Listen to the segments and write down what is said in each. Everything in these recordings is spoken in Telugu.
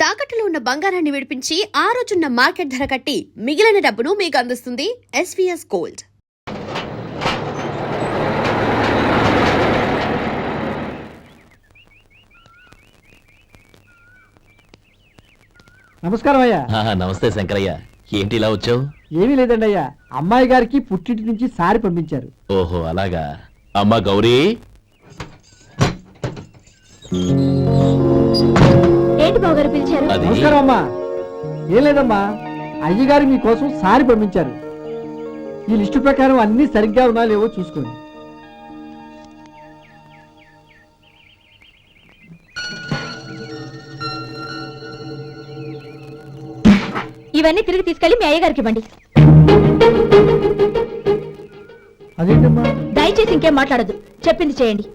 తాకట్టులో ఉన్న బంగారాన్ని విడిపించి ఆ రోజున్న మార్కెట్ ధర కట్టి మిగిలిన డబ్బును మీకు అందిస్తుంది ఎస్వీఎస్ గోల్డ్. నమస్కారం అయ్యా. నమస్తే శంకరయ్య, ఏంటి ఇలా వచ్చావు? ఏమీ లేదండి అయ్యా, అమ్మాయి గారికి పుట్టింటి నుంచి సారి పంపించారు. ఓహో అలాగా. అమ్మా గౌరీ, ఏంటి బావగారు పిలిచారు? అది నమస్కారం అమ్మా. ఏం లేదమ్మా, అయ్యగారు మీకోసం సారి పంపించారు. ఈ లిస్టు ప్రకారం అన్ని సరిగ్గా ఉన్నా లేవో చూసుకోండి. ఇవన్నీ తిరిగి తీసుకెళ్లి మీ అయ్యగారికి ఇవ్వండి. అదేంటమ్మా? దయచేసి ఇంకేం మాట్లాడదు, చెప్పింది చేయండి.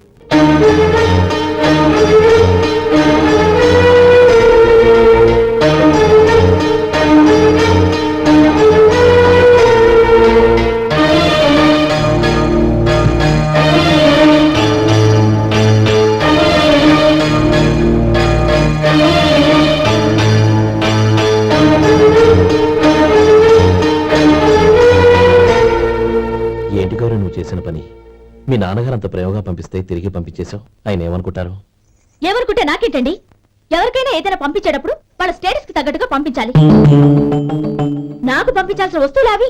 ఏంటి గౌరీ నువ్వు చేసిన పని? మీ నాన్నగారు అంత ప్రేమగా పంపిస్తే తిరిగి పంపించేశావు. ఆయన ఏమనుకుంటారు? ఎవరుకుంటే నాకేంటండి? ఎవరికైనా ఏదైనా పంపించేటప్పుడు వాళ్ళ స్టేటస్ కి తగ్గట్టుగా పంపించాలి. నాకు పంపించాల్సిన వస్తువులు అవి.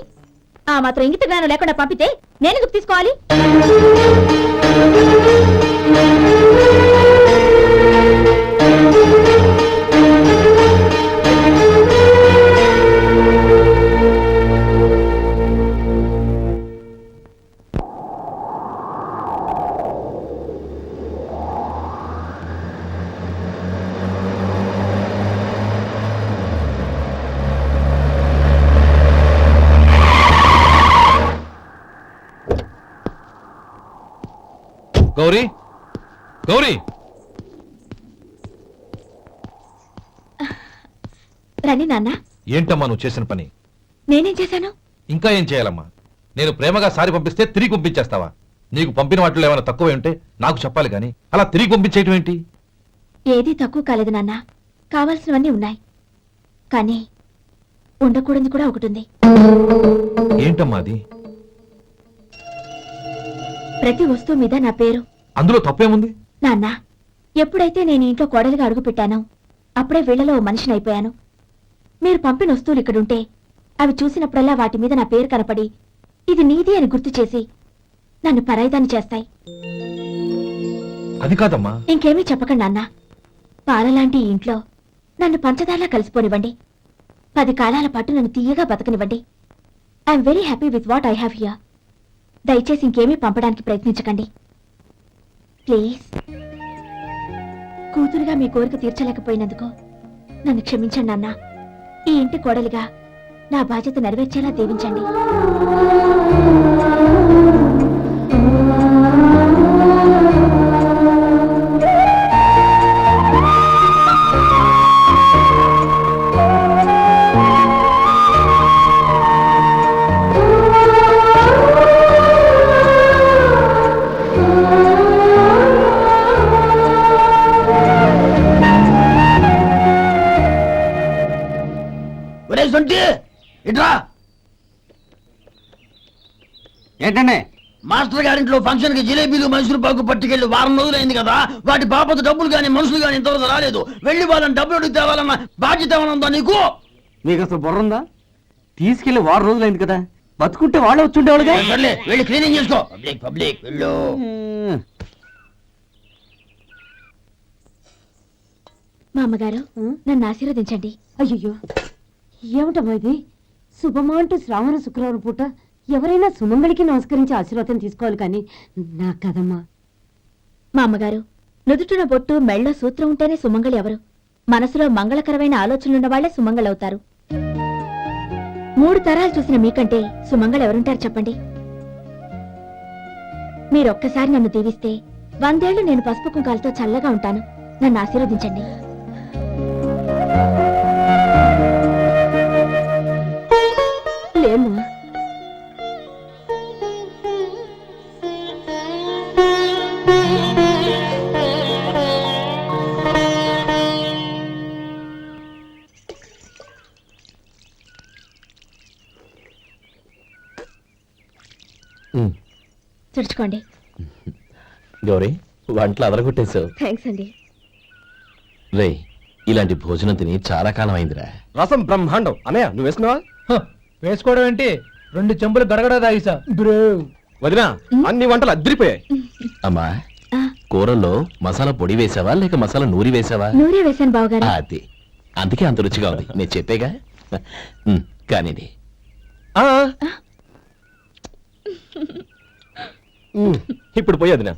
ఆ మాత్రం ఇంగిత జ్ఞానం లేకుండా పంపితే నేనెందుకు తీసుకోవాలి? గౌరీ, గౌరీ, రండి నాన్న. ఏంటమ్మా నువ్వు చేసిన పని? నేనేం చేశాను? ఇంకా ఏం చేయాలమ్మా? నేను ప్రేమగా సారి పంపిస్తే తిరిగి పంపించేస్తావా? నీకు పంపిన వాటిలో ఏమైనా తక్కువ ఉంటే నాకు చెప్పాలి కానీ అలా తిరిగి పంపించేయటం ఏంటి? ఏదీ తక్కువ కాలేదు నాన్న, కావాల్సినవన్నీ ఉన్నాయి. కానీ ఉండకూడదు కూడా ఒకటి ఉంది. ఏంటమ్మా అది? ప్రతి వస్తువు మీద నా పేరు. అందులో తప్పేముంది? నాన్న, ఎప్పుడైతే నేను ఇంట్లో కోడలిగా అడుగు పెట్టానో అప్పుడే వీళ్లలో మనిషిని అయిపోయాను. మీరు పంపిన వస్తువులు ఇక్కడుంటే అవి చూసినప్పుడల్లా వాటి మీద నా పేరు కనపడి ఇది నీది అని గుర్తు చేసి నన్ను పరాయిదాన్ని చేస్తాయి. అది కాదమ్మా. ఇంకేమీ చెప్పకండి నాన్న. పాలలాంటి ఈ ఇంట్లో నన్ను పంచదారలా కలిసిపోనివ్వండి. 10 కాలాల పాటు నన్ను తీయగా బతకనివ్వండి. I'm very happy with what I have here. దయచేసి ఇంకేమీ పంపడానికి ప్రయత్నించకండి ప్లీజ్. కూతురుగా మీ కోరిక తీర్చలేకపోయినందుకు నన్ను క్షమించండి నాన్న. ఈ ఇంటి కోడలిగా నా బాధ్యత నెరవేర్చేలా దీవించండి. ఏంటండి? మాస్టర్ గారింట్లో ఫంక్షన్ కి జిలేబీలు మైసూరు పాకు పట్టుకెళ్ళి వారం రోజులైంది కదా, వాటి బాపత డబ్బులు కానీ మనుషులు కానీ ఇంతవరకు రాలేదు. వెళ్ళి వాళ్ళని డబ్బులు అడిగి తేవాలన్న బాధ్యత ఏమన్నా నీకు? మీకు అసలు బుర్ర ఉందా? తీసుకెళ్లి 6 రోజులైంది కదా, బతుకుంటే వాళ్ళే వచ్చుండేవాళ్ళుగా. సర్లే, వెళ్ళి క్లీనింగ్ చేసుకో. పబ్లిక్ పబ్లిక్ వెళ్ళు. మా అమ్మగారు నన్ను ఆశీర్వదించండి. అయ్యో, ఏమిటమ్మా ఇది? శుభమా అంటూ శ్రావణ శుక్రవారం పూట ఎవరైనా సుమంగళికి నమస్కరించి ఆశీర్వాదం తీసుకోవాలి కానీ నా కదమ్మా. మా అమ్మగారు, నుదుటిన బొట్టు మెళ్ళో సూత్రం ఉంటేనే సుమంగళి ఎవరు? మనసులో మంగళకరమైన ఆలోచనలున్న వాళ్లే సుమంగళవుతారు. 3 తరాలు చూసిన మీకంటే సుమంగళ ఎవరుంటారు చెప్పండి? మీరొక్కసారి నన్ను దీవిస్తే 100 ఏళ్లు నేను పసుపు కుంకాలతో చల్లగా ఉంటాను. నన్ను ఆశీర్వదించండి. లేమ్మా, ఉమ్. తుడుచుకోండి. గౌరీ వంటలు అదరగొట్టేశావు. థ్యాంక్స్ అండి. రే ఇలాంటి భోజనం తిని చాలా కాలం అయిందిరా. రసం బ్రహ్మాండం అన్నయ్య నువ్వు వేసుకున్నావా? వేసుకోవడం ఏంటి, 2 చెంబులు గడగడ తాగిసా. వదినా అన్ని వంటలు అద్దరిపోయాయి. అమ్మా ఆ, కూరల్లో మసాలా పొడి వేసావా లేక మసాలా నూరి వేసావా? నూరే వేశాను బావగారు. అది అందుకే అంత రుచిగా ఉంది. నేను చెప్పేగా. కానివ్వండి. ఆ. ఇప్పుడు పోయి వదినా.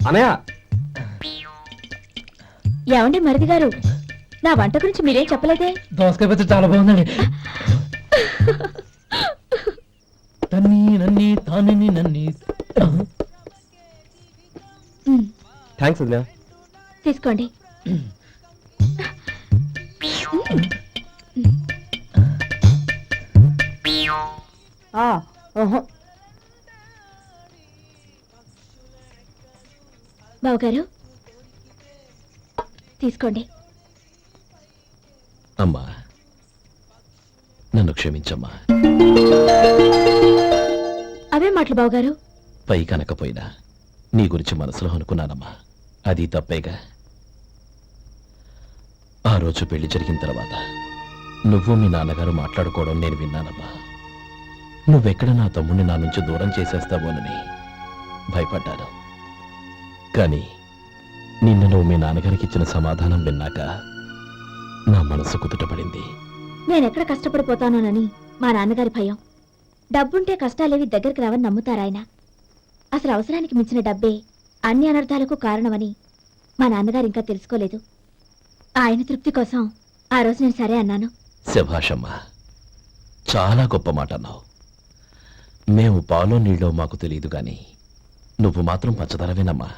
అన్నయ్య ఏమండి మరిది గారు, నా వంట గురించి మీరేం చెప్పలేదే? దోసకాయ పచ్చడి చాలా బాగుందండి. తన్ని నన్ని తాని నన్ని. ఉమ్, థ్యాంక్స్ వదినా. తీసుకోండి. బావగారు తీసుకోండి. అమ్మా నన్ను క్షమించమ్మా. అవే మాటలు బావగారు. పై కనకపోయినా నీ గురించి మనసులో అనుకున్నానమ్మా. అది తప్పేగా. ఆ రోజు పెళ్లి జరిగిన తర్వాత నువ్వు మీ నాన్నగారు మాట్లాడుకోవడం నేను విన్నానమ్మా. నువ్వెక్కడ నా తమ్ముడిని నా నుంచి దూరం చేసేస్తావోనని భయపడ్డాను. కానీ నిన్న నువ్వు మీ నాన్నగారికి ఇచ్చిన సమాధానం విన్నాక నా మనసు కుదుటపడింది. నేనెక్కడ కష్టపడిపోతానోనని మా నాన్నగారి భయం. డబ్బుంటే కష్టాలేవి దగ్గరికి రావని నమ్ముతారాయన. అసలు అవసరానికి మించిన డబ్బే అన్ని అనర్థాలకు కారణమని మా నాన్నగారు ఇంకా తెలుసుకోలేదు. ఆయన తృప్తి కోసం ఆ రోజు నేను సరే అన్నాను. శభాషమ్మా, చాలా గొప్ప మాట అన్నావు. మేము పాలో నీళ్ళో మాకు తెలియదు గాని నువ్వు మాత్రం పంచదారవేనమ్మా.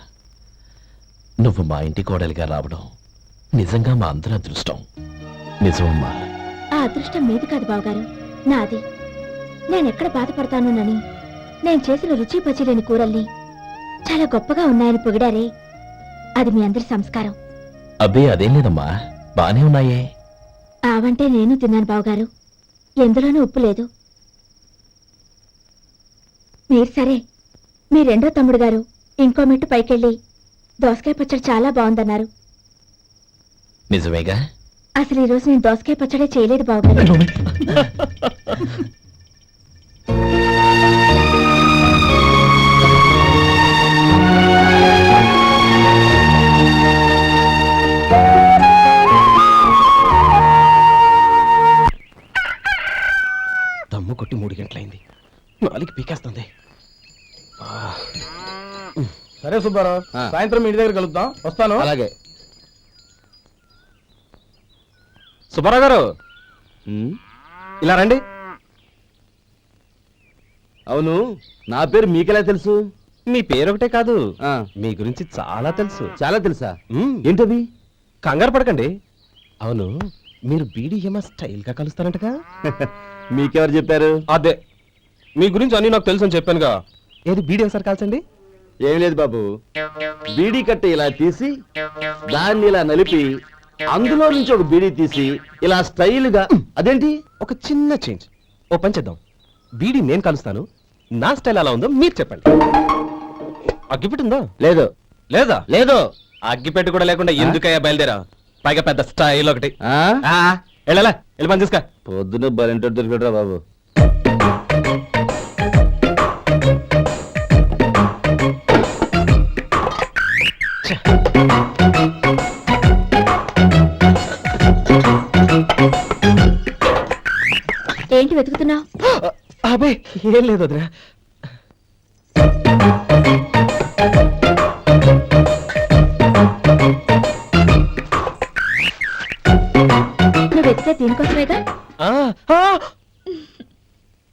నువ్వు మా ఇంటి కోడలిగా రావడం నిజంగా మా అందరి అదృష్టం. నిజమమ్మా. ఆ అదృష్టం మీది కాదు బావగారు, నాది. నేనెక్కడ బాధపడతానోనని నేను చేసిన రుచి పచిలేని కూరల్ని చాలా గొప్పగా ఉన్నాయని పొగిడారే, అది మీ అందరి సంస్కారం. అబ్బే అదేం లేదమ్మా, బానే ఉన్నాయే. ఆవంటే నేను తిన్నాను బావగారు, ఎందులోనూ ఉప్పు లేదు. మీరు సరే, మీ రెండో తమ్ముడు గారు ఇంకో మెట్టు పైకెళ్ళి దోసకాయ పచ్చడి చాలా బాగుందన్నారు. నిజమేగా. అసలు ఈ రోజు నేను దోసకాయ పచ్చడే చేయలేదు బావగారు. దమ్ము కొట్టి 3 గంటలైంది. 4కి పీకేస్తుంది. సరే సుబ్బారావు, సాయంత్రం ఇంటి దగ్గర కలుద్దాం. వస్తాను. అలాగే. సుబ్బారావు గారు ఇలా రండి. అవును, నా పేరు మీకెలా తెలుసు? మీ పేరు ఒకటే కాదు, మీ గురించి చాలా తెలుసు. చాలా తెలుసా? మ్మ్. ఏంటది? కంగారు పడకండి. అవును, మీరు బీడీఎంఆ స్టైల్ గా కలుస్తారంటగా? మీకెవరు చెప్పారు? అదే, మీ గురించి అన్ని నాకు తెలుసు అని చెప్పానుగా. ఏది బీడీ ఒకసారి కాల్చండి. ఏం లేదు బాబు, బీడీ కట్ట ఇలా తీసి దాన్ని ఇలా నలిపి అందులో నుంచి ఒక బీడీ తీసి ఇలా స్టైల్ గా. అదేంటి? ఒక చిన్న చేంజ్. ఓ పని చేద్దాం, బీడీ నేను కలుస్తాను, నా స్టైల్ ఎలా ఉందో మీరు చెప్పండి. అగ్గిపెట్టుందా? లేదు. లేదా? లేదు. అగ్గిపెట్టు కూడా లేకుండా ఎందుకయ్యా బయలుదేరా? పైగా పెద్ద స్టైల్ ఒకటి. ఆ? వెళ్ళాలా, వెళ్ళి పని చూసుకో. పొద్దున బలింటో దొరికడరా బాబు. ఏంటి వెతుకుతున్నావు? అబే ఏం లేదు వదినా. నువ్వు వెతికే దీనికోసమేగా. ఆ, ఆ.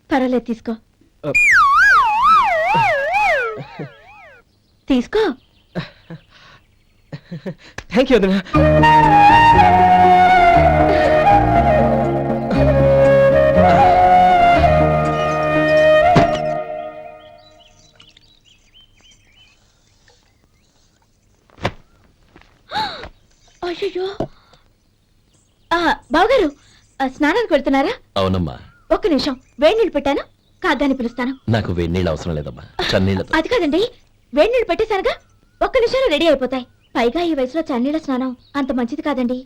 పర్వాలేదు, తీసుకో. తీసుకో. థ్యాంక్ యూ వదినా. అయ్యో బావగారు, స్నానానికి వెళ్తున్నారా? అవునమ్మా. ఒక్క నిమిషం, వేడి నీళ్ళు పెట్టాను, కాగ్గాని పిలుస్తాను. నాకు వేడినీళ్ళు అవసరం లేదమ్మా, చన్నీళ్ళతో. అది కాదండి, వేడి నీళ్ళు పెట్టేశానుగా, ఒక్క నిమిషంలో రెడీ అయిపోతాయి. పైగా ఈ వయసులో చన్నీళ్ళ స్నానం అంత మంచిది కాదండి.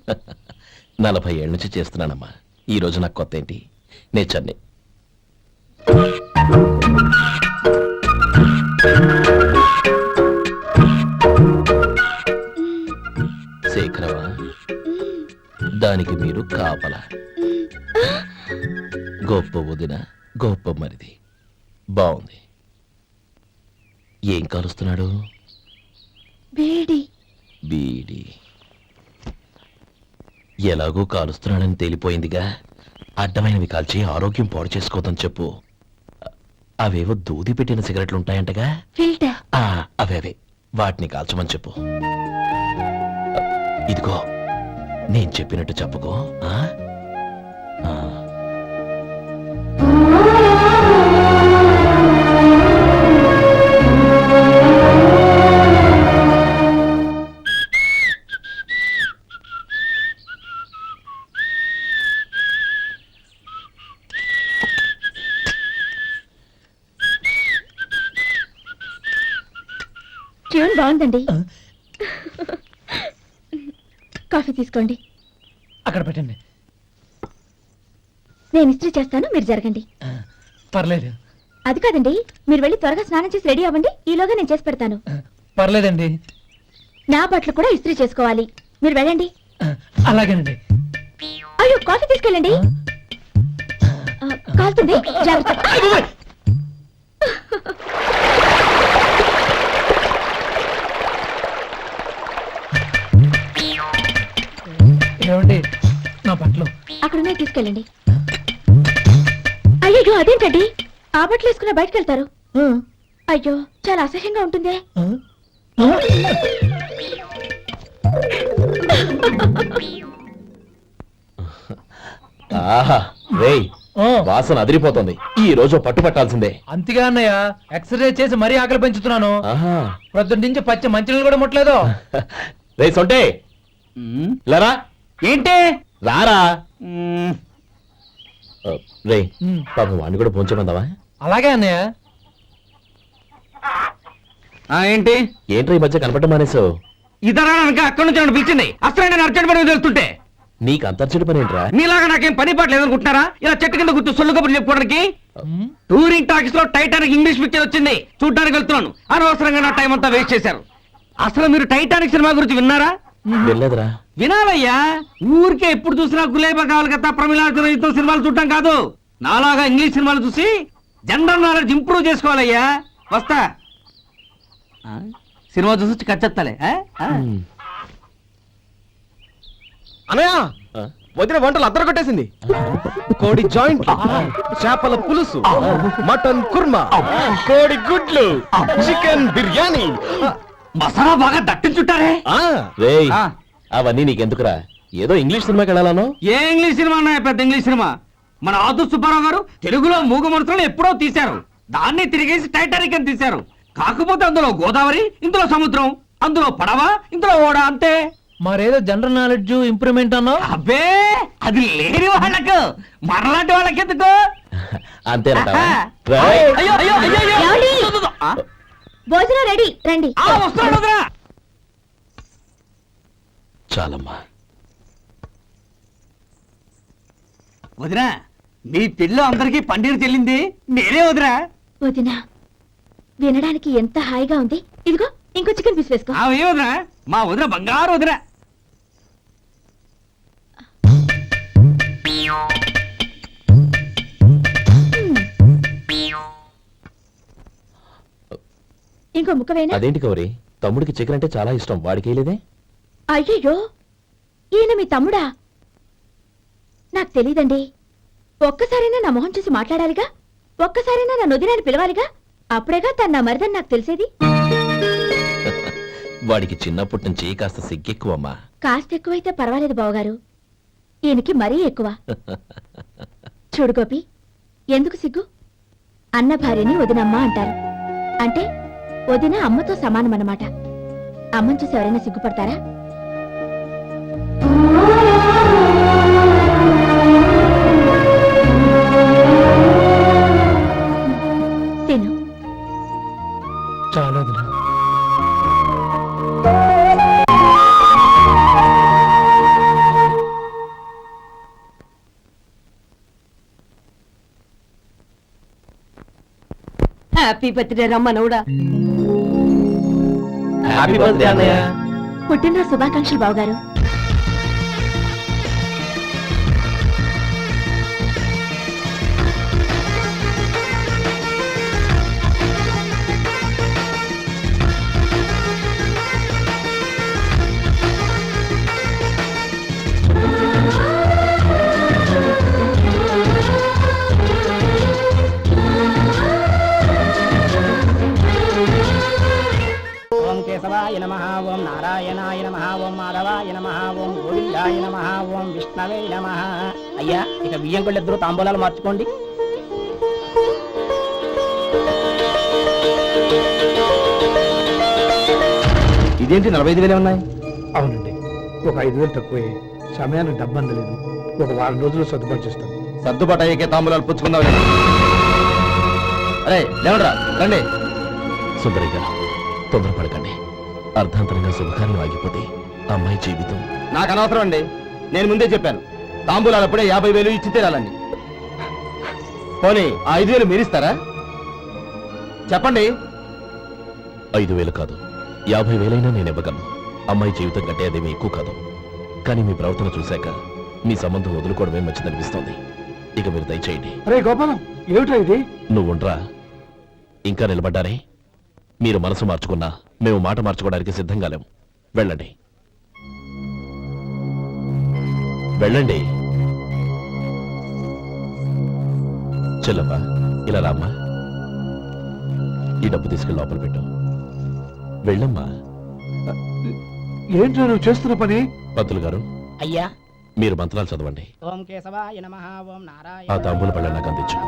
40 ఏళ్ళ నుంచి చేస్తున్నానమ్మా. ఈ రోజు నాకు కొత్త ఏంటి? నే చన్ని. శేఖరవా, దానికి మీరు కాపలా. గొప్ప వదిన, గొప్ప మరిది. బాగుంది. ఏం కాలుస్తున్నాడు? వేడి. బీడి. ఎలాగో కాలుస్తున్నాడని తేలిపోయిందిగా, అడ్డమైనవి కాల్చి ఆరోగ్యం పాడు చేసుకోవద్దని చెప్పు. అవేవో దూది పెట్టిన సిగరెట్లు ఉంటాయంటగా, ఫిల్టర్. అవే వాటిని కాల్చమని చెప్పు. ఇదిగో, నేను చెప్పినట్టు చెప్పుకో. ఆ? ఆ. ట్యూన్ బాగుందండి. కాఫీ తీసుకోండి. అక్కడ పెట్టండి. నేను ఇస్త్రీ చేస్తాను, మీరు జరగండి. పర్లేదు. అది కాదండి, మీరు వెళ్ళి త్వరగా స్నానం చేసి రెడీ అవ్వండి, ఈలోగా నేను చేసి పెడతాను. పర్లేదండి. నా బట్టలు కూడా ఇస్త్రీ చేసుకోవాలి, మీరు వెళ్ళండి. అలాగేనండి. అయ్యో, కాఫీ తీసుకెళ్ళండి. కాలుతుంది, జాగ్రత్త. ఏమండి, నా బట్టలు అక్కడున్నాయి, తీసుకెళ్ళండి. అయ్యో, అదేంటండి, ఆ బట్టలు వేసుకున్న బయటకు వెళ్తారు? అయ్యో, చాలా అసహ్యంగా ఉంటుందే. ఆహా, రేయ్, వాసన అదిరిపోతుంది. ఈ రోజు పట్టు పట్టాల్సిందే. అంతగా అన్నయ్య, ఎక్సర్సైజ్ చేసి మరీ ఆకలి పెంచుతున్నాను. ఆహా. ప్రొద్దున నుంచి పచ్చి మంచినీళ్ళు కూడా ముట్టలేదు. రేయ్ సొంటే, లరా. ఏంటి? రారా. రే, పాపం వాడిని కూడా పోంచమందావా? అలాగే అన్నయ్య. ఏంటి? ఏంట్రా ఈ మధ్య కనపడటం మానేసావు? ఇదరా అక్కడి నుంచి నన్ను పిలిచింది. అసలు నేను అర్జెంట్ పని తెలుస్తుంటే నీకు అంతర్చడి పని ఏంట్రా? మీలాగా నాకేం పని పాట లేదనుకుంటున్నారా? ఇలా చెట్టు కింద గుర్తు సొల్లు కబుర్లు చెప్పుకోవడానికి. టూరింగ్ టాకీస్ లో టైటానిక్ ఇంగ్లీష్ పిక్చర్ వచ్చింది, చూడ్డానికి వెళ్తున్నాను. అనవసరంగా నా టైం అంతా వేస్ట్ చేశారు. అసలు మీరు టైటానిక్ సినిమా గురించి విన్నారా? వెళ్ళలేదురా. వినాలయ్యా. ఊరికే ఎప్పుడు చూసినా గులేబా కావాలి కదా, ప్రమిళాతో సినిమాలు చూడటం కాదు. నాలాగా ఇంగ్లీష్ సినిమాలు చూసి జనరల్ నాలెడ్జ్ ఇంప్రూవ్ చేసుకోవాలయ్యా. వస్తా. సినిమా చూసి కచ్చెత్తాలే. అనయ్య, వదిన వంటలు అద్దరు కొట్టేసింది. కోడి జాయింట్, చేపల పులుసు, మటన్ కుర్మా, కోడి గుడ్లు, చికెన్ బిర్యానీ, మసాలా బాగా దట్టించుంటారే. రేయ్, అవన్నీ నీకెందుకురా? ఏదో ఇంగ్లీష్ సినిమాకి వెళ్ళాలను. ఏ ఇంగ్లీష్ సినిమా అన్నా? పెద్ద ఇంగ్లీష్ సినిమా. మన ఆదు సుబ్బారావు గారు తెలుగులో మూగ మనుషులను ఎప్పుడో తీశారు. దాన్ని తిరిగేసి టైటానిక్ అని తీశారు. కాకపోతే అందులో గోదావరి, ఇందులో సముద్రం, అందులో పడవ, ఇందులో ఓడ, అంతే. మరేదో జనరల్ నాలెడ్జ్ ఇంప్రూవ్మెంట్ అన్నావు. అబ్బే, అది లేని వాళ్ళకు, మనలాంటి వాళ్ళకి ఎందుకు? అంతేనంటావా? ఆహా. రేయ్. అయ్యో, అయ్యో, అయ్యో, అయ్యో. ఏమండి? ఆ? భోజనం రెడీ, రండి. వస్తున్నాడు వదరా. చాలమ్మా. వదినా, మీ పెళ్ళి అందరికీ పన్నీరు చెల్లింది నేనే వదినా. వదినా, వినడానికి ఎంత హాయిగా ఉంది. ఇదిగో ఇంకో చికెన్ పీస్ వేసుకో. ఏ వదినా? మా వదిన బంగారు వదినా. ఇంకో ముక్క వేనా? అదేంటి గౌరీ, తమ్ముడికి చికెన్ అంటే చాలా ఇష్టం, వాడికి లేదే? అయ్యయ్యో, ఈయన మీ తమ్ముడా? నాకు తెలీదండి. ఒక్కసారైనా నా మొహం చూసి మాట్లాడాలిగా, ఒక్కసారైనా నా నొదినాన్ని పిలవాలిగా, అప్పుడేగా తన నా మరిదని నాకు తెలిసేది. వాడికి చిన్నప్పటి నుంచి కాస్త సిగ్గెక్కువమ్మా. కాస్త ఎక్కువైతే పర్వాలేదు బావగారు, ఈయనకి మరీ ఎక్కువ. చూడు గోపి, ఎందుకు సిగ్గు? అన్న భార్యని వదినమ్మ అంటారు. అంటే వదిన అమ్మతో సమానమన్నమాట. అమ్మని చూసి ఎవరైనా సిగ్గుపడతారా? హ్యాపీ బర్త్డే రమ్మనవుడా. హ్యాపీ బర్త్డే అన్నయ్య. పుట్టినరోజు శుభాకాంక్షలు బావగారు. ఓం కేశవాయ నమః, ఓం నారాయణాయ నమః, ఓం మాధవాయ నమః, ఓం గోవిందాయ నమః, ఓం విష్ణవే నమః. అయ్యా ఇక బియ్యం కొళ్ళిద్దరూ తాంబూలాలు మార్చుకోండి. ఇదేంటి 45,000 ఉన్నాయి? అవునండి, ఒక 5,000 తక్కువే. సమయానికి డబ్బు అందలేదు. ఒక వారం రోజులు సర్దుబాటు చేస్తాను. సర్దుబాటు అయ్యాకే తాంబూలాలు పుచ్చుకుందాం. అరే లేవరా రండి. సుందరి గారు తొందరపడకండి. అర్ధాంతరంగా శుభకార్యం ఆగిపోతే అమ్మాయి జీవితం. నాకు అనవసరం అండి, నేను ముందే చెప్పాను. తాంబూలాలు అప్పుడే 50,000 ఇచ్చి తీరాలండి. పోనీ ఆ 5,000 మీరిస్తారా? చెప్పండి. 5,000 కాదు, 50,000 నేను ఇవ్వగలను. అమ్మాయి జీవితం కంటే అదేమీ ఎక్కువ కాదు. కానీ మీ ప్రవర్తన చూశాక మీ సంబంధం వదులుకోవడమే మంచిదనిపిస్తోంది. ఇక మీరు దయచేయండి. అరే గోపాలం, ఏమిటా ఇది? నువ్వుండ్రా. ఇంకా నిలబడ్డారే? మీరు మనసు మార్చుకున్నా మేము మాట మార్చుకోవడానికి సిద్ధంగా లేము. వెళ్ళండి వెళ్ళండి. చెల్లమ్మా ఇలా రామ్మా. ఈ డబ్బు తీసుకెళ్ళి లోపల పెట్టు. వెళ్ళమ్మా. ఏంటో నువ్వు చేస్తున్న పని? పంతులు గారు అయ్యా మీరు మంత్రాలు చదవండి. ఓం కేశవాయ నమః, ఓం ఆ నారాయణ తాంబూల పళ్ళ నాకు అందించు.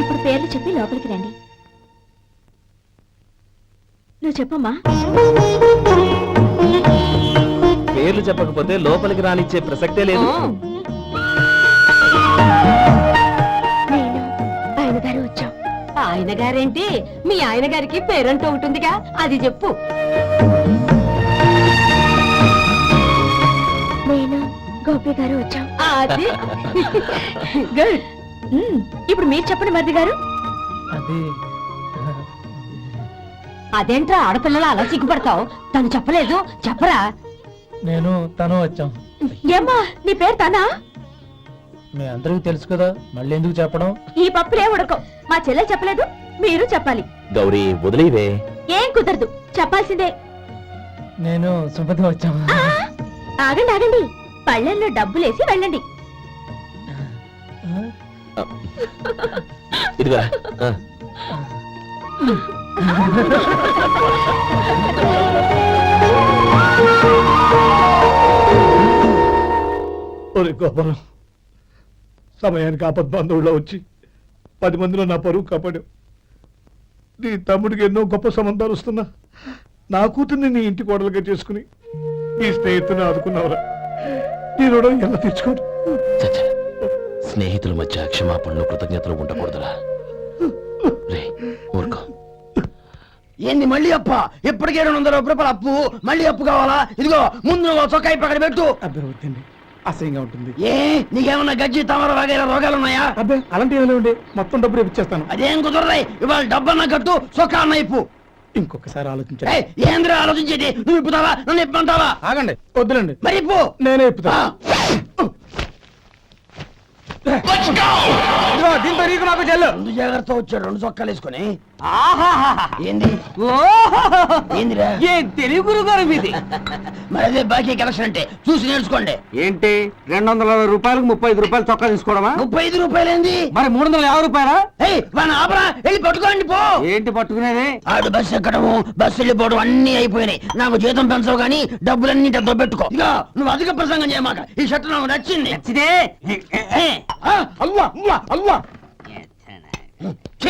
ఇప్పుడు పేర్లు చెప్పి లోపలికి రండి. నువ్వు చెప్పమ్మా. పేర్లు చెప్పకపోతే లోపలికి రానిచ్చే ప్రసక్తే లేదు. నేను ఆయన గారు వచ్చాం. ఆయన గారేంటి, మీ ఆయన గారికి పేరంటూ ఉంటుందిగా, అది చెప్పు. నేను గోపి గారు వచ్చాం. అది గుడ్. ఇప్పుడు మీరు చెప్పండి మరిది గారు. అది అదేంట్రా ఆడపిల్లలు అలా సిగ్గుపడతావు? తను చెప్పలేదు, చెప్పరా. నేను తను వచ్చాం. ఏమ్మా నీ పేరు తనా? మీ అందరికీ తెలుసు కదా, మళ్ళీ ఎందుకు చెప్పడం? ఈ పప్పులే ఉడకం. మా చెల్లెలు చెప్పలేదు, మీరు చెప్పాలి. గౌరీ వదిలేవే. ఏం కుదరదు, చెప్పాల్సిందే. నేను సుమతి వచ్చాం. ఆ, ఆగండి ఆగండి, పళ్ళెల్లో డబ్బులేసి వెళ్ళండి. ఇదిగా ఒరే గోపాలం, సమయానికి ఆపద్బాంధవుల్లో వచ్చి 10 మందిలో నా పరువు కాపాడావు. నీ తమ్ముడికి ఎన్నో గొప్ప సంబంధాలు వస్తున్నా నా కూతుర్ని నీ ఇంటి కోడలుగా చేసుకుని నీ స్నేహితుని ఆదుకున్నావురా. నీ రుణం ఎలా తీర్చుకోడు? చచ్చ, స్నేహితుల మధ్య క్షమాపణలు కృతజ్ఞతలు ఉండకూడదురా. రే ఊరుకో. ఏంది మళ్ళీ అప్ప? ఇప్పటికే 200 రూపాయలు అప్పు, మళ్ళీ అప్పు కావాలా? ఇదిగో ముందు నువ్వు చొక్కాయి పక్కన పెట్టు. అబ్బే వద్దండి, అసహ్యంగా ఉంటుంది. ఏ నీకేమన్నా గజ్జి తమర వగైరా రోగాలు ఉన్నాయా? అబ్బే అలాంటి ఏమైనా ఉండే, మొత్తం డబ్బు రేపు ఇచ్చేస్తాను. అదేం కుదరరాయి. ఇవాళ డబ్బన్నా కట్టు, చొక్కా అన్న ఇప్పు. ఇంకొకసారి ఆలోచించండి. ఏయ్, ఏంద్రా ఆలోచించేది? నువ్వు ఇప్పుతావా, నన్ను ఇప్పమంటావా? ఆగండి, వద్దులండి, మరి ఇప్పు. నేనే ఇప్పుతా. దీంతో నీకు నాకు చెల్లు. ముందు జాగ్రత్త వచ్చాడు 2 చొక్కాలు వేసుకొని. ఆహాహాహా. ఏంది ఓహో. ఏందిరా? ఏ తెలుగు గురుగారు మీది. మరి అదే బాకీ కలెక్షన్ అంటే చూసి నేర్చుకోండి. ఏంటి 220 రూపాయలకు 35 రూపాయలు చొక్కా తీసుకోవడమా? 35 రూపాయలు ఏంది? మరి 350 రూపాయలా? ఏయ్ వాడిని ఆపరా, వెళ్ళి పట్టుకోండి పో. ఏంటి పట్టుకునేది? ఆడు బస్సు ఎక్కడము, బస్సు వెళ్ళిపోవడం అన్ని అయిపోయినాయి. నాకు జీతం పెంచవు గానీ డబ్బులన్నీ డబ్బు పెట్టుకో. ఇక నువ్వు అధిక ప్రసంగం చేయమాక. ఈ షర్ట్ నాకు నచ్చింది. నచ్చితే అల్వా అల్వా అల్వా